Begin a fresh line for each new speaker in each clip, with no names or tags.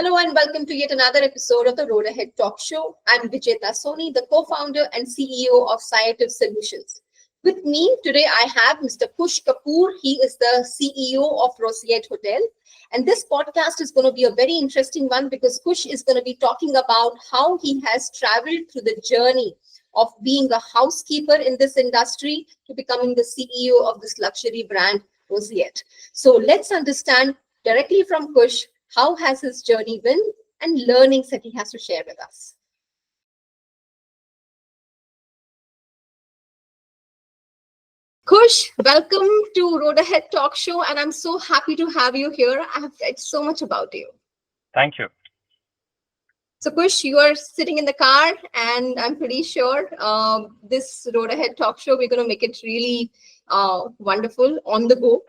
Hello and welcome to yet another episode of the Road Ahead Talk Show. I'm Vijeta Soni, the co-founder and CEO of Sciative Solutions. With me today, I have Mr. Kush Kapoor. He is the CEO of Rosyet Hotel. And this podcast is going to be a very interesting one because Kush is going to be talking about how he has traveled through the journey of being a housekeeper in this industry to becoming the CEO of this luxury brand, Rosyet. So let's understand directly from Kush how has his journey been and learnings that he has to share with us. Kush, welcome to Road Ahead Talk Show, and I'm so happy to have you here. I have read so much about you.
Thank you.
So, Kush, you are sitting in the car, and I'm pretty sure this Road Ahead Talk Show, we're going to make it really wonderful on the go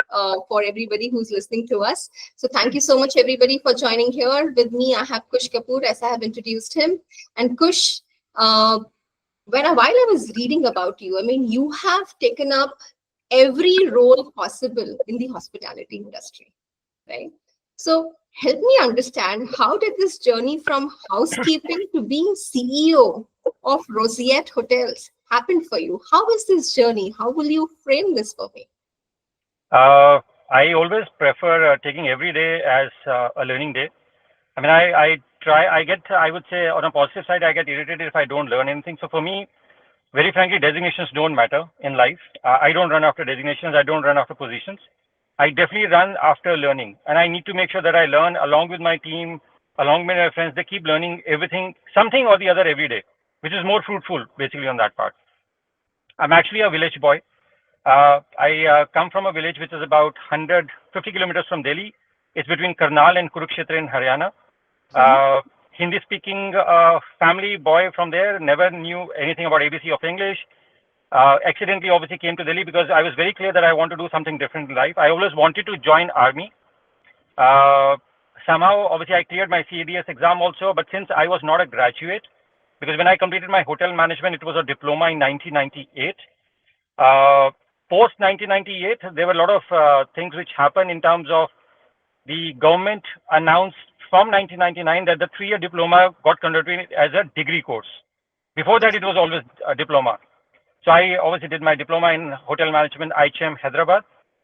for everybody who's listening to us. So, thank you so much, everybody, for joining here. With me, I have Kush Kapoor, as I have introduced him. And Kush, while I was reading about you, I mean, you have taken up every role possible in the hospitality industry, right? So help me understand, how did this journey from housekeeping to being CEO of Rosyet Hotels happen for you? How is this journey? How will you frame this for me?
I always prefer taking every day as a learning day. I mean, I would say on a positive side, I get irritated if I don't learn anything. So for me, very frankly, designations don't matter in life. I don't run after designations. I don't run after positions. I definitely run after learning. And I need to make sure that I learn along with my team, along with my friends. They keep learning everything, something or the other every day, which is more fruitful basically on that part. I'm actually a village boy. I come from a village which is about 150 kilometers from Delhi. It's between Karnal and Kurukshetra in Haryana. Hindi-speaking family boy from there, never knew anything about ABC of English. Accidentally, obviously, came to Delhi because I was very clear that I want to do something different in life. I always wanted to join army. Somehow, obviously, I cleared my CADS exam also, but since I was not a graduate, because when I completed my hotel management, it was a diploma in 1998. Post 1998, there were a lot of things which happened in terms of the government announced from 1999 that the 3-year diploma got converted as a degree course. Before that, it was always a diploma. So I obviously did my diploma in hotel management, IHM Hyderabad.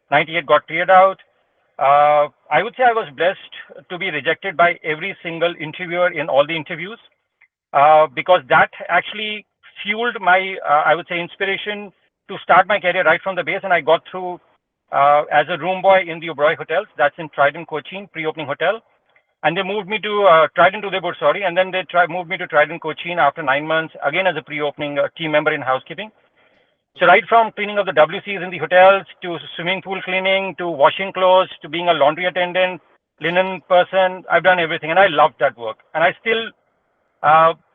98 got cleared out. I would say I was blessed to be rejected by every single interviewer in all the interviews because that actually fueled my, I would say, inspiration to start my career right from the base. And I got through as a room boy in the Oberoi Hotels. That's in Trident, Cochin, pre-opening hotel. And they moved me to Trident Udaipur, sorry. And then they moved me to Trident, Cochin after 9 months, again as a pre-opening team member in housekeeping. So right from cleaning of the WCs in the hotels to swimming pool cleaning to washing clothes to being a laundry attendant, linen person, I've done everything. And I loved that work. And I still,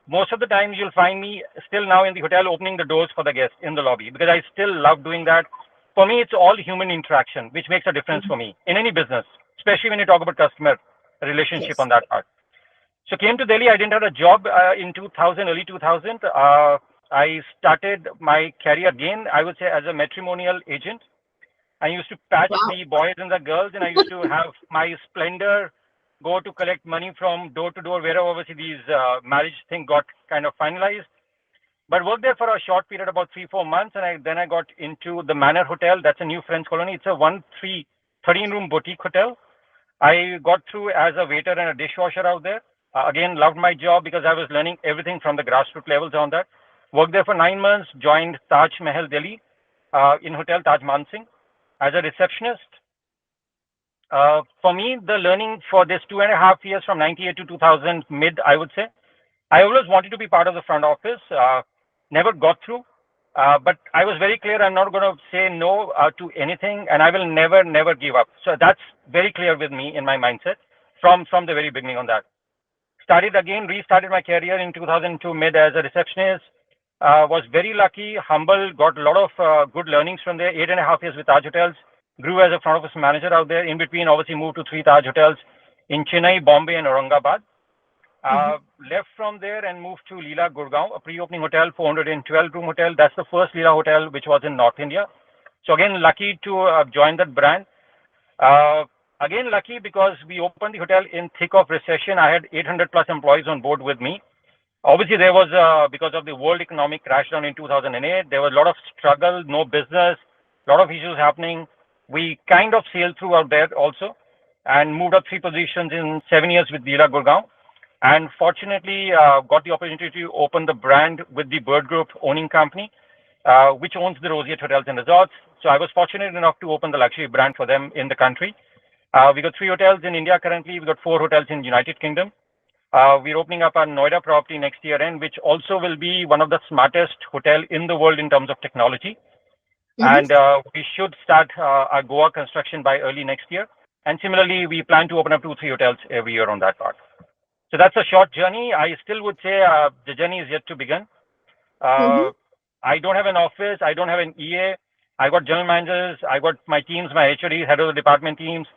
most of the times you'll find me still now in the hotel opening the doors for the guests in the lobby because I still love doing that. For me, it's all human interaction, which makes a difference for me in any business, especially when you talk about customer relationship on that part. So came to Delhi. I didn't have a job in 2000, early 2000. I started my career again, I would say, as a matrimonial agent. I used to patch the boys and the girls, and I used to have my Splendor go to collect money from door to door, wherever obviously these marriage thing got kind of finalized. But worked there for a short period, about 3-4 months, and then I got into the Manor Hotel. That's a new French colony. It's a 13-room boutique hotel. I got through as a waiter and a dishwasher out there. Again, loved my job because I was learning everything from the grassroots levels on that. Worked there for 9 months, joined Taj Mahal Delhi in Hotel Taj Mansingh as a receptionist. For me, the learning for this 2.5 years from 98 to 2000 mid, I would say, I always wanted to be part of the front office, never got through. But I was very clear, I'm not going to say no to anything, and I will never give up. So that's very clear with me in my mindset from the very beginning on that. Restarted my career in 2002 mid as a receptionist. Was very lucky, humble, got a lot of good learnings from there. 8.5 years with Taj Hotels. Grew as a front office manager out there. In between, obviously moved to 3 Taj Hotels in Chennai, Bombay, and Aurangabad. Left from there and moved to Leela Gurgaon, a pre-opening hotel, 412-room hotel. That's the first Leela hotel which was in North India. So again, lucky to join that brand. again, lucky because we opened the hotel in thick of recession. I had 800 plus employees on board with me. Obviously, there was, because of the world economic crash down in 2008, there was a lot of struggle, no business, a lot of issues happening. We kind of sailed through out there also and moved up 3 positions in 7 years with Leela Gurgaon. And fortunately, got the opportunity to open the brand with the Bird Group owning company, which owns the Roseate Hotels and Resorts. So I was fortunate enough to open the luxury brand for them in the country. We got 3 hotels in India currently. We got 4 hotels in United Kingdom. We're opening up our Noida property next year end, which also will be one of the smartest hotel in the world in terms of technology. And we should start our Goa construction by early next year. And similarly, we plan to open up 2-3 hotels every year on that part. So that's a short journey. I still would say the journey is yet to begin. I don't have an office. I don't have an EA. I got general managers. I got my teams, my HODs, head of the department teams.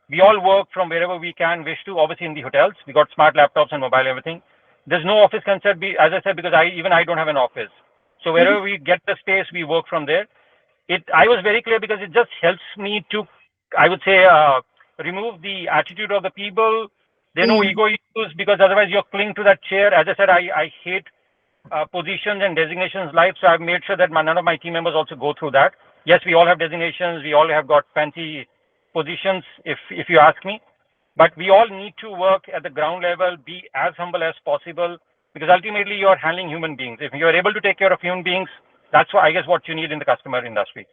We all work from wherever we can wish to, obviously in the hotels. We got smart laptops and mobile, everything. There's no office concept, as I said, because I don't have an office. So wherever we get the space, we work from there. I was very clear because it just helps me to, I would say, remove the attitude of the people. There are no ego issues because otherwise you're clinging to that chair. As I said, I hate positions and designations life. So I've made sure that none of my team members also go through that. Yes, we all have designations. We all have got fancy positions, if you ask me. But we all need to work at the ground level, be as humble as possible, because ultimately you're handling human beings. If you're able to take care of human beings, that's what I guess what you need in the customer industry.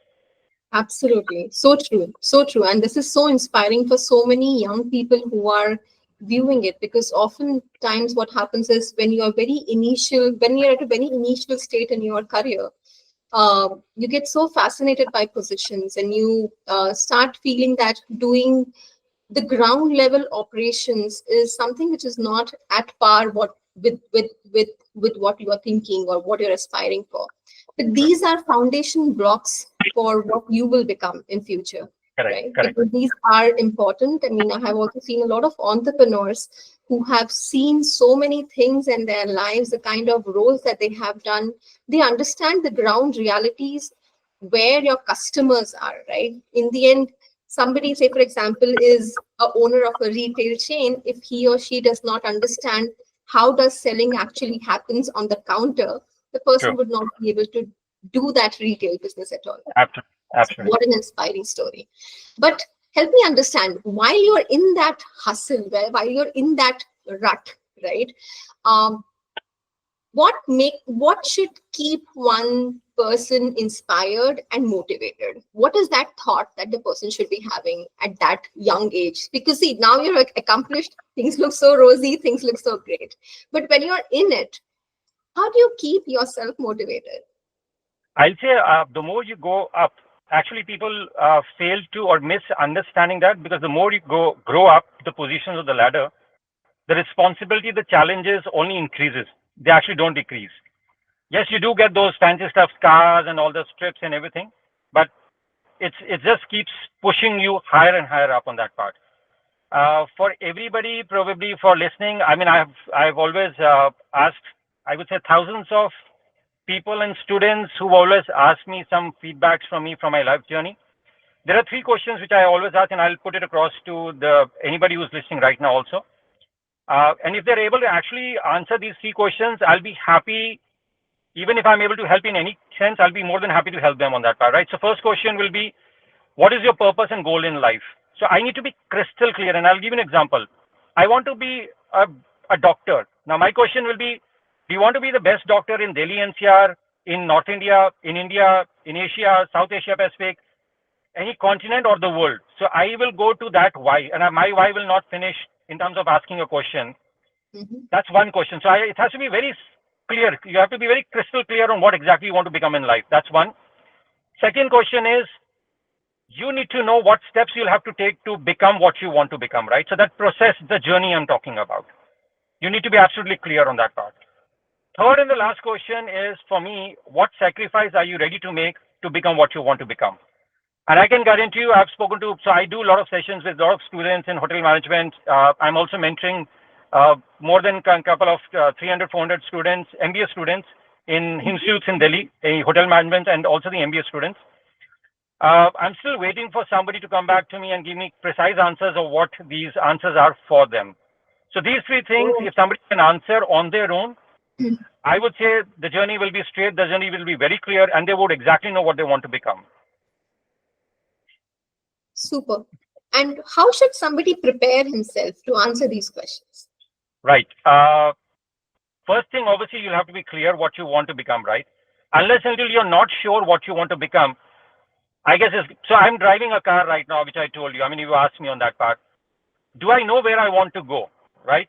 Absolutely. So true. So true. And this is so inspiring for so many young people who are viewing it, because oftentimes what happens is when you're at a very initial state in your career, you get so fascinated by positions and you start feeling that doing the ground level operations is something which is not at par with what you are thinking or what you're aspiring for. But these are foundation blocks for what you will become in future. Right? Because these are important. I mean, I have also seen a lot of entrepreneurs who have seen so many things in their lives, the kind of roles that they have done. They understand the ground realities where your customers are, right? In the end, somebody, say, for example, is a owner of a retail chain. If he or she does not understand how does selling actually happens on the counter, the person would not be able to do that retail business at all.
Absolutely.
What an inspiring story. But help me understand, while you're in that hustle, while you're in that rut, right? What should keep one person inspired and motivated? What is that thought that the person should be having at that young age? Because see, now you're accomplished, things look so rosy, things look so great. But when you're in it, how do you keep yourself motivated?
I'll say the more you go up, actually people fail to or miss understanding that, because the more you grow up the positions of the ladder, the responsibility, the challenges only increases. They actually don't decrease. Yes, you do get those fancy stuff, cars and all the strips and everything, but it just keeps pushing you higher and higher up on that part. For everybody, probably for listening, I mean, I've always asked, I would say, thousands of people and students who've always asked me some feedbacks from me from my life journey. There are 3 questions which I always ask, and I'll put it across to anybody who's listening right now also. And if they're able to actually answer these 3 questions, I'll be happy. Even if I'm able to help in any sense, I'll be more than happy to help them on that part, right? So first question will be, what is your purpose and goal in life? So I need to be crystal clear, and I'll give you an example. I want to be a doctor. Now my question will be, do you want to be the best doctor in Delhi NCR, in North India, in Asia, South Asia Pacific, any continent or the world? So I will go to that why, and my why will not finish in terms of asking a question. That's one question. So it has to be very clear. You have to be very crystal clear on what exactly you want to become in life. That's one. Second question is, you need to know what steps you'll have to take to become what you want to become, right? So that process, the journey I'm talking about, you need to be absolutely clear on that part. Third and the last question is, for me, what sacrifice are you ready to make to become what you want to become? And I can guarantee you, so I do a lot of sessions with a lot of students in hotel management. I'm also mentoring more than a couple of 300, 400 students, MBA students in institutes in Delhi, hotel management, and also the MBA students. I'm still waiting for somebody to come back to me and give me precise answers of what these answers are for them. So these three things,
Oh.
if somebody can answer on their own, I would say the journey will be straight, the journey will be very clear, and they would exactly know what they want to become.
Super. And how should somebody prepare himself to answer these questions?
Right. First thing, obviously, you'll have to be clear what you want to become, right? Unless until you're not sure what you want to become, I guess so. I'm driving a car right now, which I told you. I mean, you asked me on that part. Do I know where I want to go, right?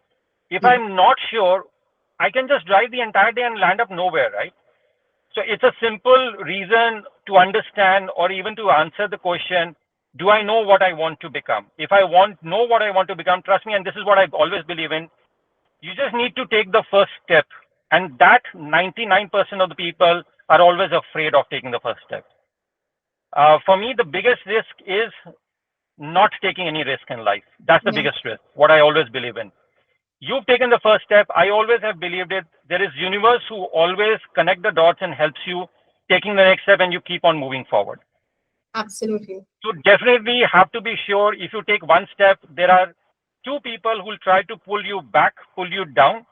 If
Mhm.
I'm not sure, I can just drive the entire day and land up nowhere, right? So it's a simple reason to understand or even to answer the question, do I know what I want to become? If I know what I want to become, trust me, and this is what I always believe in, you just need to take the first step. And that 99% of the people are always afraid of taking the first step. For me, the biggest risk is not taking any risk in life. That's the
Yeah.
biggest risk, what I always believe in. You've taken the first step. I always have believed it. There is universe who always connect the dots and helps you taking the next step and you keep on moving forward.
Absolutely.
So definitely have to be sure if you take one step, there are two people who will try to pull you back, pull you down.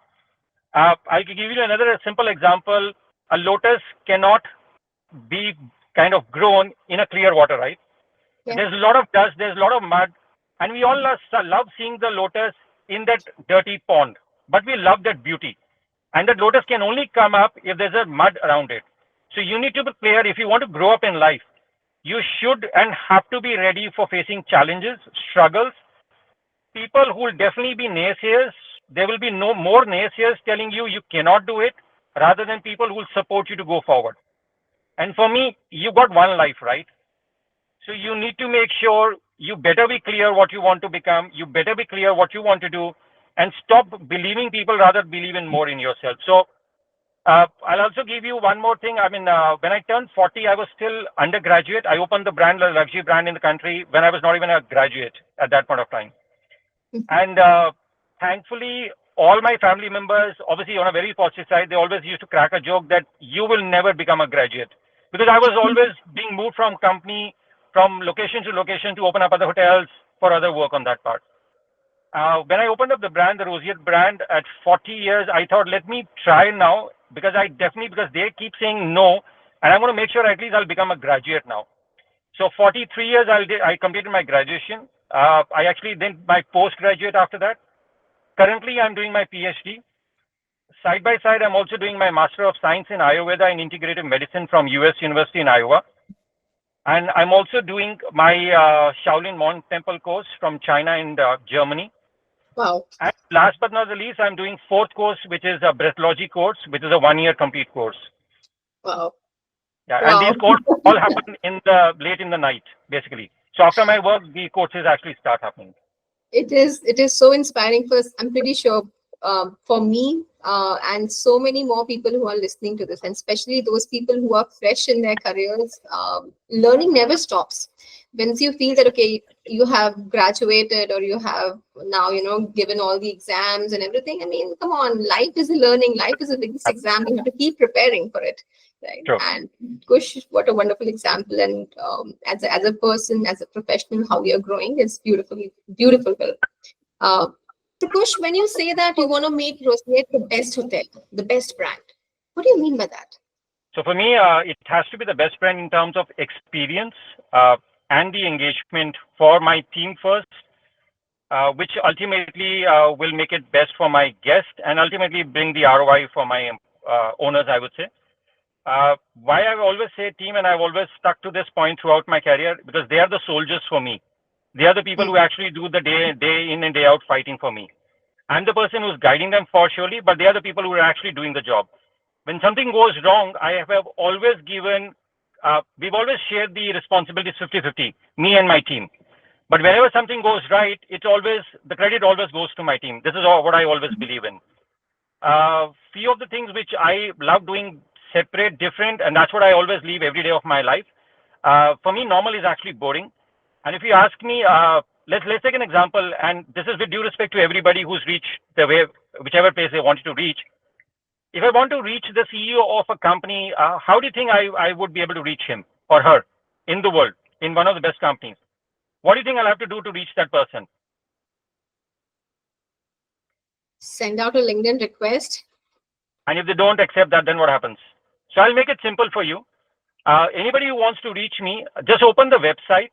I'll give you another simple example. A lotus cannot be kind of grown in a clear water, right?
Yeah.
There's a lot of dust, there's a lot of mud, and we all love seeing the lotus in that dirty pond. But we love that beauty. And that lotus can only come up if there's a mud around it. So you need to be clear if you want to grow up in life, you should and have to be ready for facing challenges, struggles. People who will definitely be naysayers, there will be no more naysayers telling you you cannot do it rather than people who will support you to go forward. And for me, you got one life, right? So you need to make sure you better be clear what you want to become. You better be clear what you want to do and stop believing people, rather believe in more in yourself. So I'll also give you one more thing. I mean, when I turned 40, I was still undergraduate. I opened the brand, the luxury brand in the country when I was not even a graduate at that point of time. And thankfully, all my family members, obviously on a very positive side, they always used to crack a joke that you will never become a graduate. Because I was always being moved from company, from location to location to open up other hotels for other work on that part. When I opened up the brand, the Rosier brand, at 40 years, I thought, let me try now because because they keep saying no, and I'm going to make sure at least I'll become a graduate now. So 43 years, I completed my graduation. I actually did my postgraduate after that. Currently, I'm doing my PhD. Side by side, I'm also doing my Master of Science in Ayurveda and Integrative Medicine from US University in Iowa. And I'm also doing my Shaolin Monk Temple course from China and Germany.
Wow.
And last but not the least, I'm doing fourth course, which is a breathology course, which is a 1 year complete course.
Wow.
Yeah, and
Wow.
these courses all happen in the late in the night, basically. So after my work, the courses actually start happening.
It is so inspiring. First, I'm pretty sure for me and so many more people who are listening to this, and especially those people who are fresh in their careers, learning never stops. Once you feel that okay, you have graduated or you have now given all the exams and everything. I mean, come on, life is a learning. Life is a biggest exam. You have to keep preparing for it, right?
True.
And Kush, what a wonderful example. And as a person, as a professional, how you're growing is beautiful. Uh, so Kush, when you say that you want to make Rosier the best hotel, the best brand, what do you mean by that?
So for me, it has to be the best brand in terms of experience and the engagement for my team first, which ultimately will make it best for my guest and ultimately bring the ROI for my owners, I would say. Why I always say team, and I've always stuck to this point throughout my career, because they are the soldiers for me. They are the people who actually do the day in and day out fighting for me. I'm the person who's guiding them for surely, but they are the people who are actually doing the job. When something goes wrong, I have always we've always shared the responsibilities 50-50, me and my team. But whenever something goes right, the credit always goes to my team. This is what I always believe in. Few of the things which I love doing separate, different, and that's what I always leave every day of my life. For me, normal is actually boring. And if you ask me, let's take an example, and this is with due respect to everybody who's reached whichever place they wanted to reach. If I want to reach the CEO of a company, how do you think I would be able to reach him or her in the world? in one of the best companies. What do you think I'll have to do to reach that person?
Send out a LinkedIn request.
And if they don't accept that, then what happens? So I'll make it simple for you. Anybody who wants to reach me, just open the website,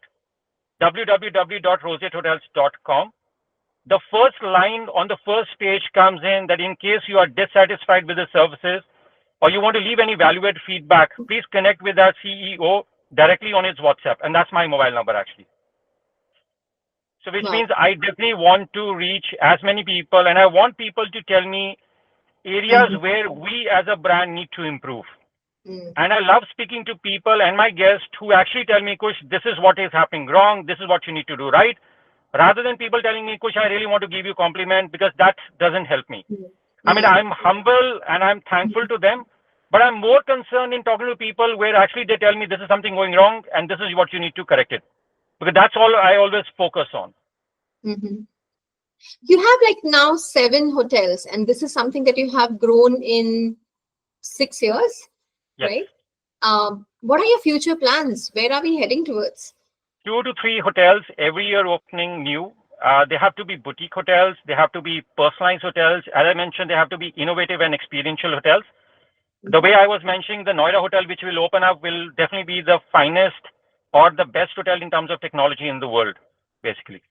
www.rosettehotels.com. The first line on the first page comes in that in case you are dissatisfied with the services or you want to leave any valuable feedback, please connect with our CEO directly on his WhatsApp. And that's my mobile number actually. So which means I definitely want to reach as many people, and I want people to tell me areas where we as a brand need to improve. And I love speaking to people and my guests who actually tell me, Kush, this is what is happening wrong. This is what you need to do right. Rather than people telling me, Kush, I really want to give you a compliment, because that doesn't help me. I mean, I'm humble and I'm thankful to them, but I'm more concerned in talking to people where actually they tell me this is something going wrong and this is what you need to correct it. Because that's all I always focus on.
You have like now 7 hotels, and this is something that you have grown in 6 years, right? What are your future plans? Where are we heading towards?
2 to 3 hotels every year opening new. They have to be boutique hotels. They have to be personalized hotels. As I mentioned, they have to be innovative and experiential hotels. The way I was mentioning, the Noida hotel, which will open up, will definitely be the finest or the best hotel in terms of technology in the world, basically.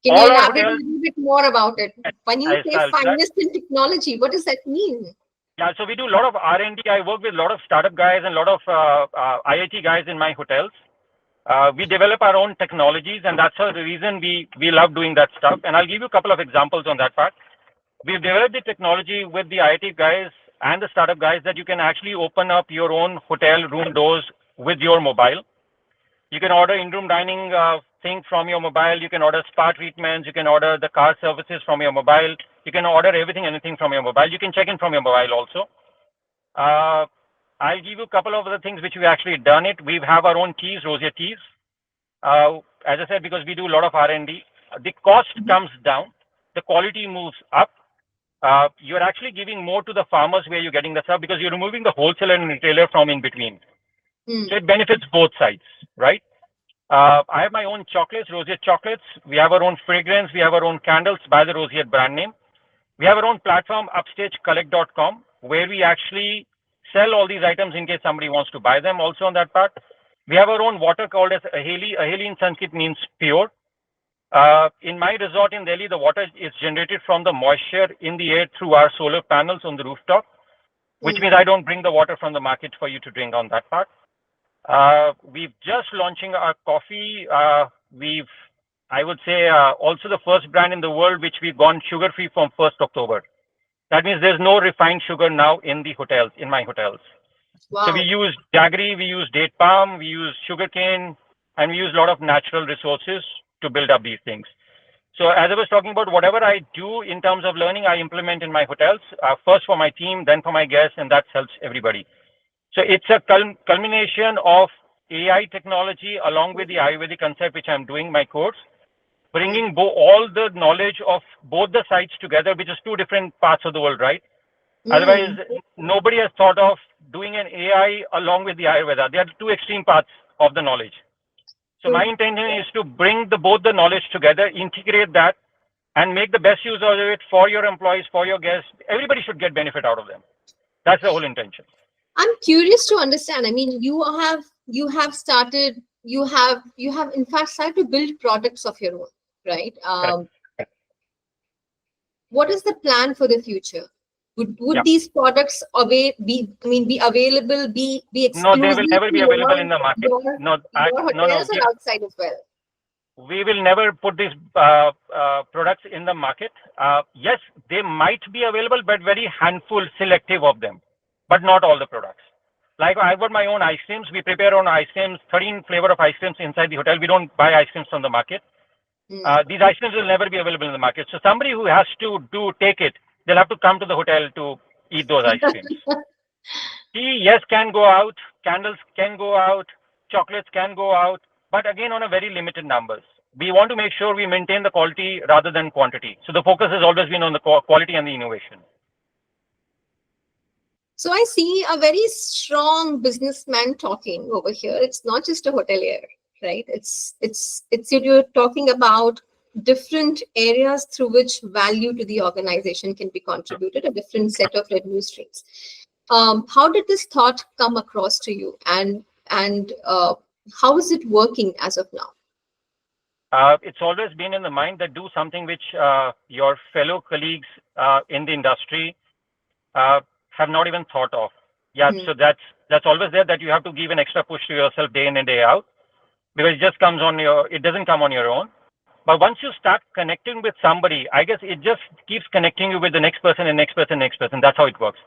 Can you elaborate a little bit more about it? When you say finest in technology, what does that mean?
Yeah, so we do a lot of R&D. I work with a lot of startup guys and a lot of IIT guys in my hotels. We develop our own technologies, and that's the reason we love doing that stuff. And I'll give you a couple of examples on that part. We've developed the technology with the IIT guys and the startup guys that you can actually open up your own hotel room doors with your mobile. You can order in-room dining thing from your mobile. You can order spa treatments. You can order the car services from your mobile. You can order anything from your mobile. You can check in from your mobile also. I'll give you a couple of other things which we've actually done it. We have our own teas, Rosier teas. As I said, because we do a lot of R&D, the cost comes down, the quality moves up. You're actually giving more to the farmers where you're getting the stuff, because you're removing the wholesaler and retailer from in between. So it benefits both sides, right? I have my own chocolates, Rosier chocolates. We have our own fragrance. We have our own candles by the Rosier brand name. We have our own platform, upstagecollect.com, where we actually sell all these items in case somebody wants to buy them also on that part. We have our own water called as Aheli. Aheli in Sanskrit means pure. In my resort in Delhi, the water is generated from the moisture in the air through our solar panels on the rooftop, which means I don't bring the water from the market for you to drink on that part. We've just launching our coffee. I would say, also the first brand in the world which we've gone sugar-free from 1st October. That means there's no refined sugar now in the hotels, in my hotels. Wow. So we use jaggery, we use date palm, we use sugarcane, and we use a lot of natural resources to build up these things. So as I was talking about, whatever I do in terms of learning, I implement in my hotels, first for my team, then for my guests, and that helps everybody. So it's a culmination of AI technology along with the Ayurvedic concept, which I'm doing my course, bringing all the knowledge of both the sides together, which is 2 different parts of the world, right? Otherwise, nobody has thought of doing an AI along with the Ayurveda. They are 2 extreme parts of the knowledge. So my intention is to bring both the knowledge together, integrate that, and make the best use of it for your employees, for your guests. Everybody should get benefit out of them. That's the whole intention.
I'm curious to understand. I mean, you have in fact started to build products of your own, right? What is the plan for the future? Would these products be available, be exclusive?
No, they will never be available in the market.
Your hotels or outside as well?
We will never put these products in the market. Yes, they might be available, but very handful, selective of them, but not all the products. Like I've got my own ice creams. We prepare our own ice creams, 13 flavor of ice creams inside the hotel. We don't buy ice creams from the market. These ice creams will never be available in the market. So somebody who has to take it, they'll have to come to the hotel to eat those ice creams. Tea, yes, can go out. Candles can go out. Chocolates can go out. But again, on a very limited numbers. We want to make sure we maintain the quality rather than quantity. So the focus has always been on the quality and the innovation.
So I see a very strong businessman talking over here. It's not just a hotelier. right? You're talking about different areas through which value to the organization can be contributed, a different set of revenue streams. How did this thought come across to you, and how is it working as of now?
It's always been in the mind that do something which your fellow colleagues in the industry have not even thought of. Yeah, so that's always there, that you have to give an extra push to yourself day in and day out, because it doesn't come on your own. But once you start connecting with somebody, I guess it just keeps connecting you with the next person and next person, next person. That's how it works.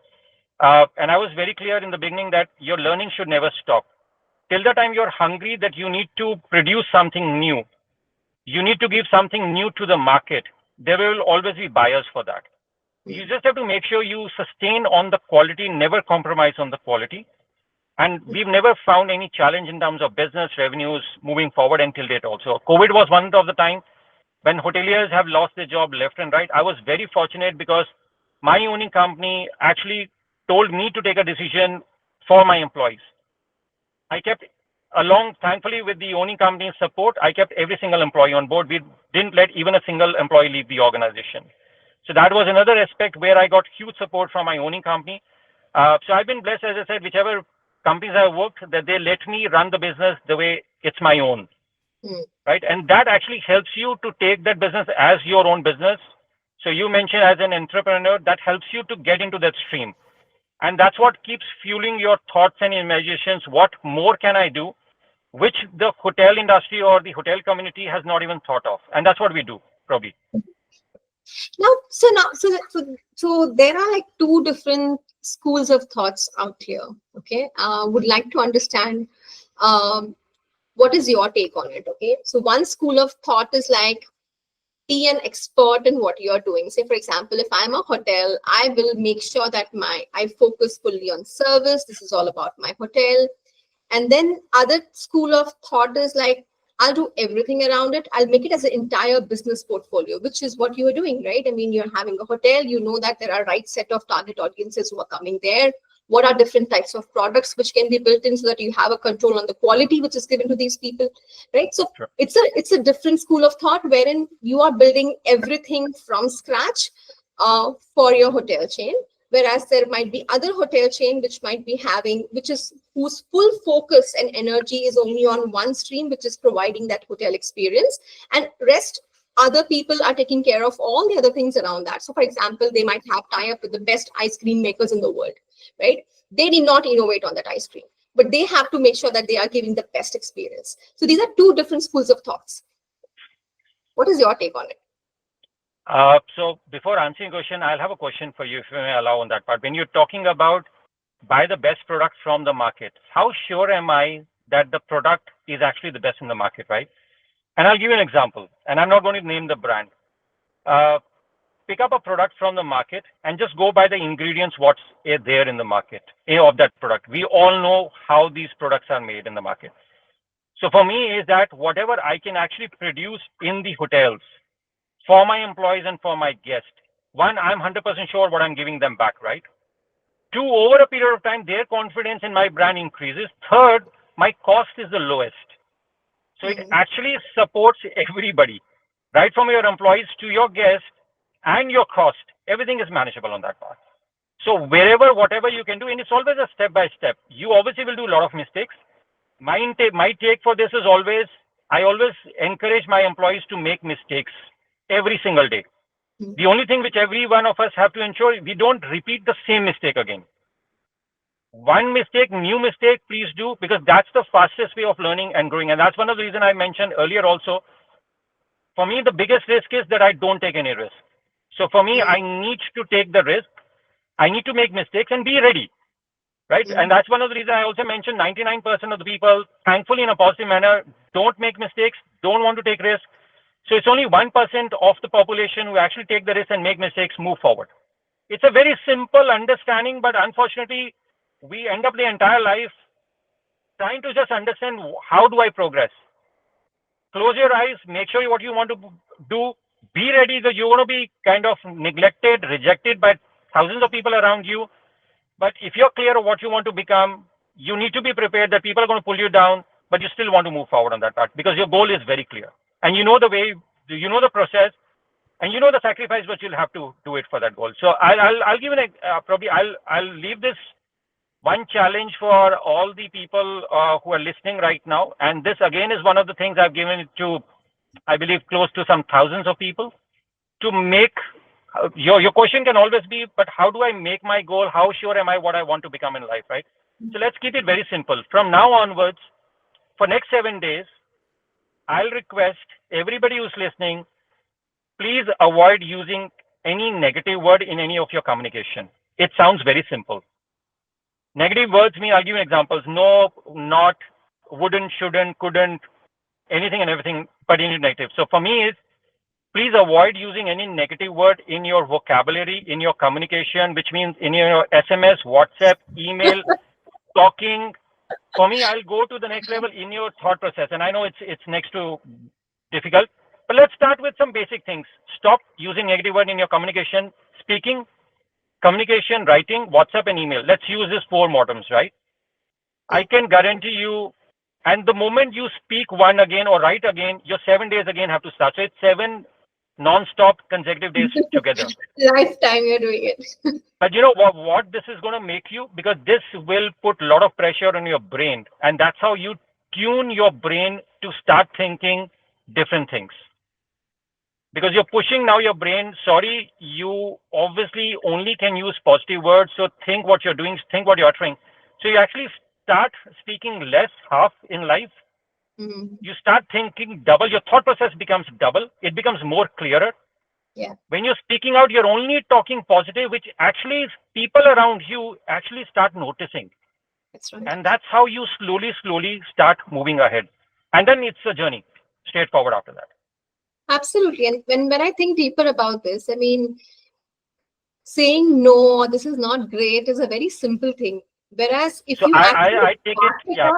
And I was very clear in the beginning that your learning should never stop. Till the time you're hungry that you need to produce something new, you need to give something new to the market, there will always be buyers for that. You just have to make sure you sustain on the quality, never compromise on the quality. And we've never found any challenge in terms of business revenues moving forward until date also. COVID was one of the time when hoteliers have lost their job left and right. I was very fortunate because my owning company actually told me to take a decision for my employees. I kept thankfully with the owning company's support, I kept every single employee on board. We didn't let even a single employee leave the organization. So that was another aspect where I got huge support from my owning company. So I've been blessed, as I said, whichever companies I've worked, that they let me run the business the way it's my own. Right? And that actually helps you to take that business as your own business. So you mentioned as an entrepreneur, that helps you to get into that stream. And that's what keeps fueling your thoughts and imaginations. What more can I do, which the hotel industry or the hotel community has not even thought of? And that's what we do, probably.
So there are like two different schools of thoughts out here. Okay, would like to understand what is your take on it. Okay, so one school of thought is like, be an expert in what you're doing. Say, for example, if I'm a hotel, I will make sure that I focus fully on service. This is all about my hotel. And then other school of thought is like, I'll do everything around it. I'll make it as an entire business portfolio, which is what you are doing, right? I mean, you're having a hotel, you know that there are right set of target audiences who are coming there. What are different types of products which can be built in so that you have a control on the quality which is given to these people, right? So
sure.
It's a different school of thought wherein you are building everything from scratch for your hotel chain. Whereas there might be other hotel chain which might be whose full focus and energy is only on one stream, which is providing that hotel experience, and rest other people are taking care of all the other things around that. So for example, they might have tie-up with the best ice cream makers in the world, right? They did not innovate on that ice cream, but they have to make sure that they are giving the best experience. So these are two different schools of thoughts. What is your take on it?
So before answering the question, I'll have a question for you, if you may allow on that part. When you're talking about buy the best products from the market, how sure am I that the product is actually the best in the market, right? And I'll give you an example, and I'm not going to name the brand. Pick up a product from the market and just go by the ingredients, what's there in the market of that product. We all know how these products are made in the market. So for me is that whatever I can actually produce in the hotels for my employees and for my guests, one, I'm 100% sure what I'm giving them back, right? Two, over a period of time, their confidence in my brand increases. Third, my cost is the lowest. So it actually supports everybody, right from your employees to your guests and your cost. Everything is manageable on that part. So whatever you can do, and it's always a step by step. You obviously will do a lot of mistakes. My take for this is I always encourage my employees to make mistakes every single day. The only thing which every one of us have to ensure, we don't repeat the same mistake again. One mistake, new mistake, please do, because that's the fastest way of learning and growing. And that's one of the reasons I mentioned earlier also. For me, the biggest risk is that I don't take any risk. So for me, I need to take the risk. I need to make mistakes and be ready, right? And that's one of the reasons I also mentioned 99% of the people, thankfully in a positive manner, don't make mistakes, don't want to take risks. So it's only 1% of the population who actually take the risk and make mistakes, move forward. It's a very simple understanding, but unfortunately, we end up the entire life trying to just understand how do I progress. Close your eyes, make sure what you want to do, be ready that you're going to be kind of neglected, rejected by thousands of people around you. But if you're clear of what you want to become, you need to be prepared that people are going to pull you down. but you still want to move forward on that part because your goal is very clear and you know the way, you know the process, and you know the sacrifice which you'll have to do it for that goal. So I'll give an probably I'll leave this one challenge for all the people who are listening right now. And this again is one of the things I've given it to, I believe, close to some thousands of people to make. Your question can always be, but how do I make my goal? How sure am I what I want to become in life, right? So let's keep it very simple. From now onwards, for next 7 days, I'll request everybody who's listening, please avoid using any negative word in any of your communication. It sounds very simple. Negative words mean, I'll give you examples: no, not, wouldn't, shouldn't, couldn't, anything and everything pertaining to negative. So for me is, please avoid using any negative word in your vocabulary, in your communication, which means in your SMS, WhatsApp, email, talking. For me, I'll go to the next level in your thought process. And I know it's next to difficult, but let's start with some basic things. Stop using negative word in your communication, speaking, communication, writing, WhatsApp, and email. Let's use these 4 modems, right? I can guarantee you, and the moment you speak one again or write again, your 7 days again have to start. So it's 7 non-stop consecutive days together.
Lifetime you're doing it.
But you know what this is going to make you? Because this will put a lot of pressure on your brain. And that's how you tune your brain to start thinking different things. Because you're pushing now your brain, sorry, you obviously only can use positive words. So think what you're doing, think what you're uttering. So you actually start speaking less half in life.
Mm-hmm.
You start thinking double. Your thought process becomes double. It becomes more clearer.
Yeah.
When you're speaking out, you're only talking positive, which actually people around you actually start noticing.
That's right.
And that's how you slowly start moving ahead. And then it's a journey, straightforward after that.
Absolutely. And when I think deeper about this, I mean, saying no, this is not great is a very simple thing. Whereas if
So
you
I take it, yeah.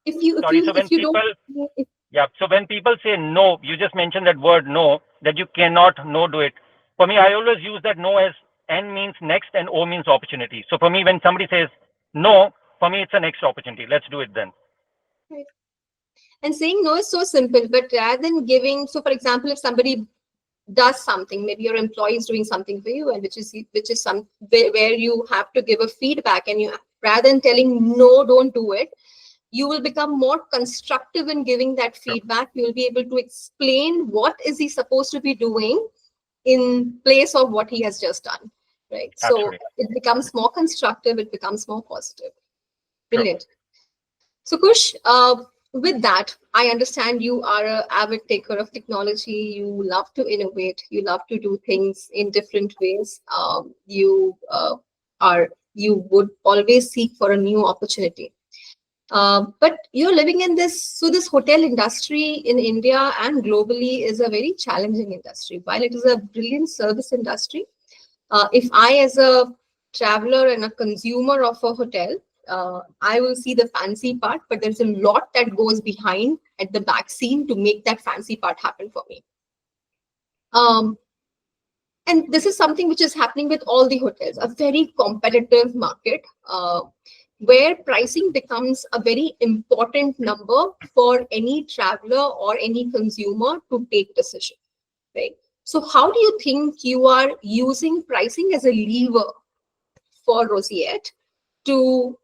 If you
Sorry, so when
if you
people,
don't, if,
yeah, so when people say no, you just mentioned that word no, that you cannot no do it. For me, I always use that no as N means next and O means opportunity. So for me, when somebody says no, for me, it's a next opportunity. Let's do it then.
right. And saying no is so simple, but rather than giving, so for example, if somebody does something, maybe your employee is doing something for you, and which is some where you have to give a feedback, and you, rather than telling no, don't do it, you will become more constructive in giving that feedback. You will be able to explain what is he supposed to be doing in place of what he has just done, right?
Absolutely.
So it becomes more constructive, it becomes more positive. Brilliant. So Kush, with that, I understand you are an avid taker of technology. You love to innovate. You love to do things in different ways. You would always seek for a new opportunity. But you're living in this hotel industry in India and globally is a very challenging industry. While it is a brilliant service industry, if I, as a traveler and a consumer of a hotel, I will see the fancy part, but there's a lot that goes behind at the back scene to make that fancy part happen for me. And this is something which is happening with all the hotels, a very competitive market, where pricing becomes a very important number for any traveler or any consumer to take decision, right? So how do you think you are using pricing as a lever for Rosyet to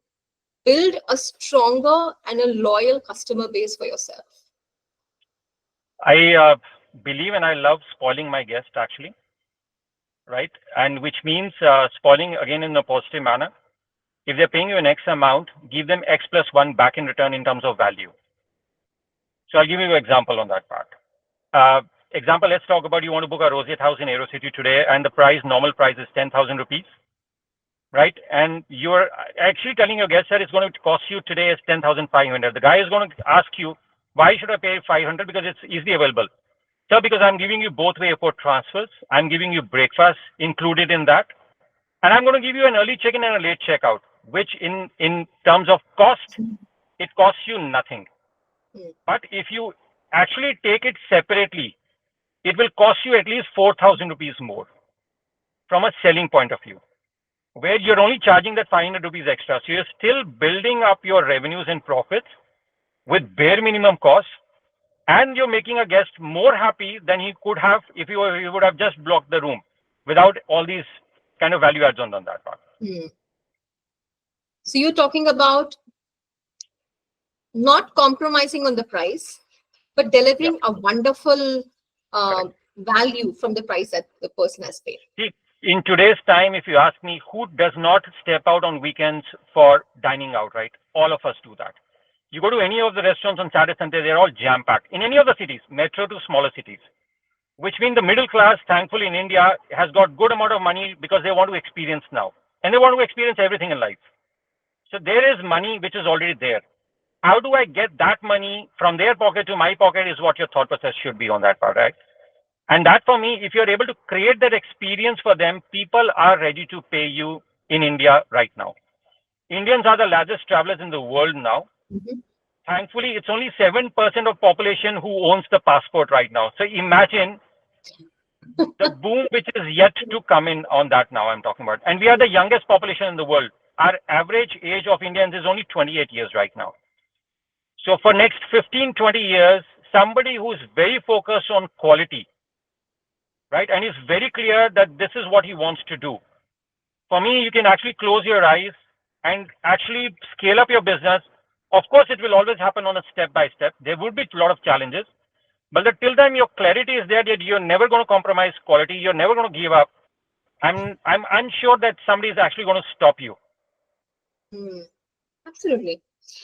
build a stronger and a loyal customer base for yourself?
I believe and I love spoiling my guest actually, right? And which means spoiling again in a positive manner. If they're paying you an X amount, give them X plus 1 back in return in terms of value. So I'll give you an example on that part. Example, let's talk about you want to book a Rosyet house in Aerocity today and the normal price is 10,000 rupees, right? And you're actually telling your guest that it's going to cost you today is 10,500. The guy is going to ask you, why should I pay 500? Because it's easily available. So because I'm giving you both way airport transfers, I'm giving you breakfast included in that. And I'm going to give you an early check-in and a late checkout, which in terms of cost, it costs you nothing. But if you actually take it separately, it will cost you at least 4,000 rupees more from a selling point of view, where you're only charging that 500 rupees extra. So you're still building up your revenues and profits with bare minimum cost, and you're making a guest more happy than he could have if he would have just blocked the room without all these kind of value adds on that part.
So you're talking about not compromising on the price, but delivering a wonderful value from the price that the person has paid.
See, in today's time, if you ask me, who does not step out on weekends for dining out, right? All of us do that. You go to any of the restaurants on Saturday, Sunday, they're all jam-packed. In any of the cities, metro to smaller cities, which means the middle class, thankfully in India, has got good amount of money because they want to experience now. And they want to experience everything in life. So there is money which is already there. How do I get that money from their pocket to my pocket is what your thought process should be on that part, right? And that for me, if you're able to create that experience for them, people are ready to pay you in India right now. Indians are the largest travelers in the world now. Thankfully, it's only 7% of population who owns the passport right now. So imagine the boom which is yet to come in on that now I'm talking about. And we are the youngest population in the world. Our average age of Indians is only 28 years right now. So for next 15, 20 years, somebody who's very focused on quality, right? And is very clear that this is what he wants to do. For me, you can actually close your eyes and actually scale up your business. Of course, it will always happen on a step by step. There would be a lot of challenges, but till time your clarity is there that you're never going to compromise quality, you're never going to give up. I'm unsure that somebody is actually going to stop you.
Absolutely.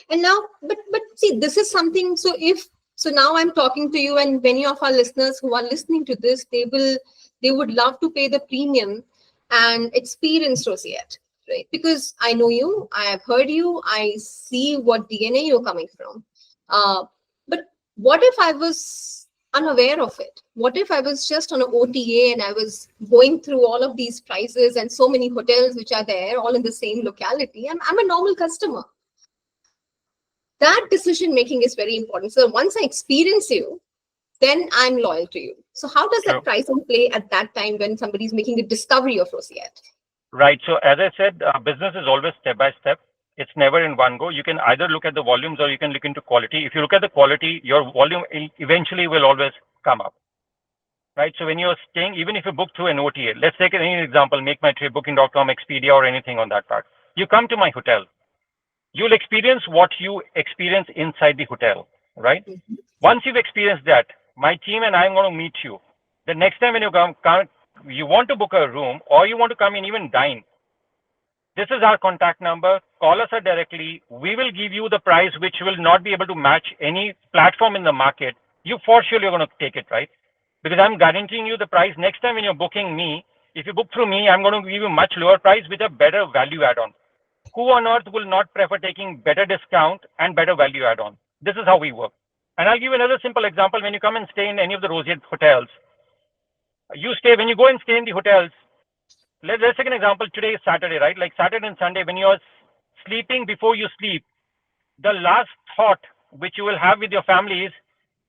And now, but see, this is something. So now I'm talking to you, and many of our listeners who are listening to this, they would love to pay the premium and experience Rosyette, right? Because I know you, I have heard you, I see what DNA you're coming from. But what if I was unaware of it? What if I was just on an OTA and I was going through all of these prices and so many hotels which are there, all in the same locality? I'm a normal customer. That decision making is very important. So once I experience you, then I'm loyal to you. So how does that pricing play at that time when somebody's making a discovery of Rosyette?
Right. So as I said, business is always step by step. It's never in one go. You can either look at the volumes or you can look into quality. If you look at the quality, your volume eventually will always come up. Right. So when you're staying, even if you book through an OTA, let's take any example, MakeMyTrip, Booking.com, Expedia, or anything on that part. You come to my hotel. You'll experience what you experience inside the hotel, right? Once you've experienced that, my team and I am going to meet you. The next time when you come, you want to book a room or you want to come in, even dine. This is our contact number. Call us directly. We will give you the price which will not be able to match any platform in the market. You for sure you're going to take it, right? Because I'm guaranteeing you the price. Next time when you're booking me, if you book through me, I'm going to give you much lower price with a better value add-on. Who on earth will not prefer taking better discount and better value add-on? This is how we work. And I'll give you another simple example. When you come and stay in any of the Rosyette hotels, when you go and stay in the hotels, let's take an example. Today is Saturday, right? Like Saturday and Sunday, when you're sleeping before you sleep, the last thought which you will have with your family is,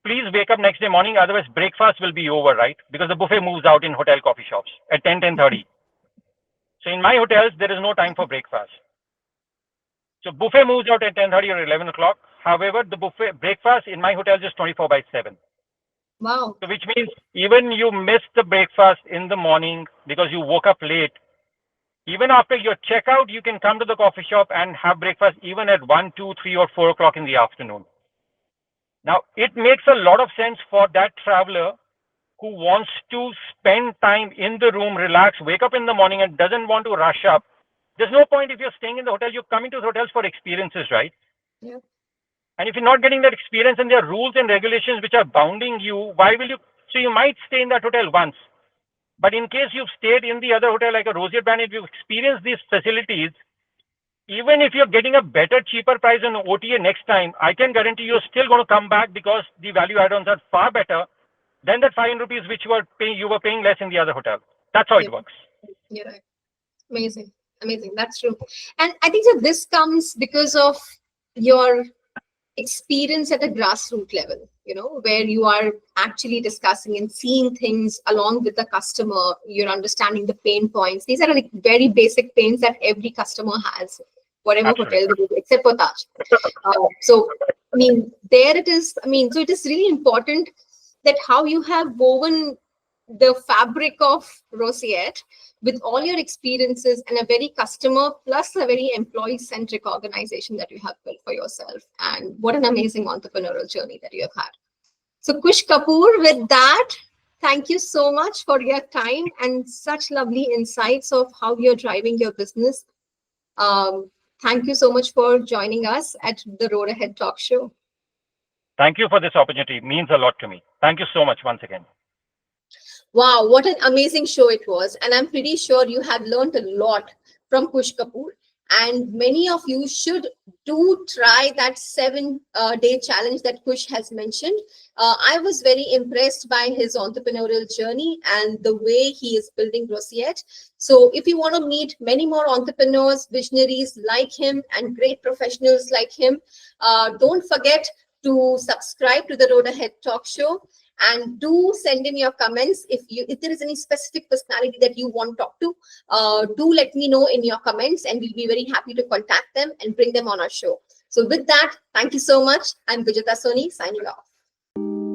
please wake up next day morning, otherwise breakfast will be over, right? Because the buffet moves out in hotel coffee shops at 10:30. So in my hotels, there is no time for breakfast. So buffet moves out at 10:30 or 11 o'clock. However, the buffet breakfast in my hotels is 24/7.
Wow.
So which means even you missed the breakfast in the morning because you woke up late, even after your checkout, you can come to the coffee shop and have breakfast even at 1, 2, 3, or 4 o'clock in the afternoon. Now, it makes a lot of sense for that traveler who wants to spend time in the room, relax, wake up in the morning and doesn't want to rush up. There's no point if you're staying in the hotel, you're coming to the hotels for experiences, right?
Yeah.
And if you're not getting that experience and there are rules and regulations which are bounding you, why will you? So you might stay in that hotel once. But in case you've stayed in the other hotel like a Rosyette brand, if you've experienced these facilities, even if you're getting a better, cheaper price on OTA next time, I can guarantee you're still going to come back because the value add-ons are far better than that 500 rupees which you were paying less in the other hotel. That's how it works.
You're right. Amazing. Amazing. That's true. And I think that this comes because of your experience at a grassroots level, where you are actually discussing and seeing things along with the customer. You're understanding the pain points. These are like very basic pains that every customer has. whatever
Absolutely.
hotel they do, except for Taj. So, I mean, there it is. I mean, so it is really important that how you have woven the fabric of Rosyet with all your experiences and a very customer plus a very employee centric organization that you have built for yourself. And what an amazing entrepreneurial journey that you have had. So Kush Kapoor, with that, thank you so much for your time and such lovely insights of how you're driving your business. Thank you so much for joining us at the Road Ahead Talk Show.
Thank you for this opportunity. It means a lot to me. Thank you so much once again.
Wow, what an amazing show it was. And I'm pretty sure you have learned a lot from Kush Kapoor. And many of you should do try that 7-day challenge that Kush has mentioned. I was very impressed by his entrepreneurial journey and the way he is building Rosyet. So if you want to meet many more entrepreneurs, visionaries like him and great professionals like him, don't forget to subscribe to the Road Ahead Talk Show. And do send in your comments if there is any specific personality that you want to talk to. Do let me know in your comments, and we'll be very happy to contact them and bring them on our show. So with that, thank you so much. I'm Vijita Soni signing off.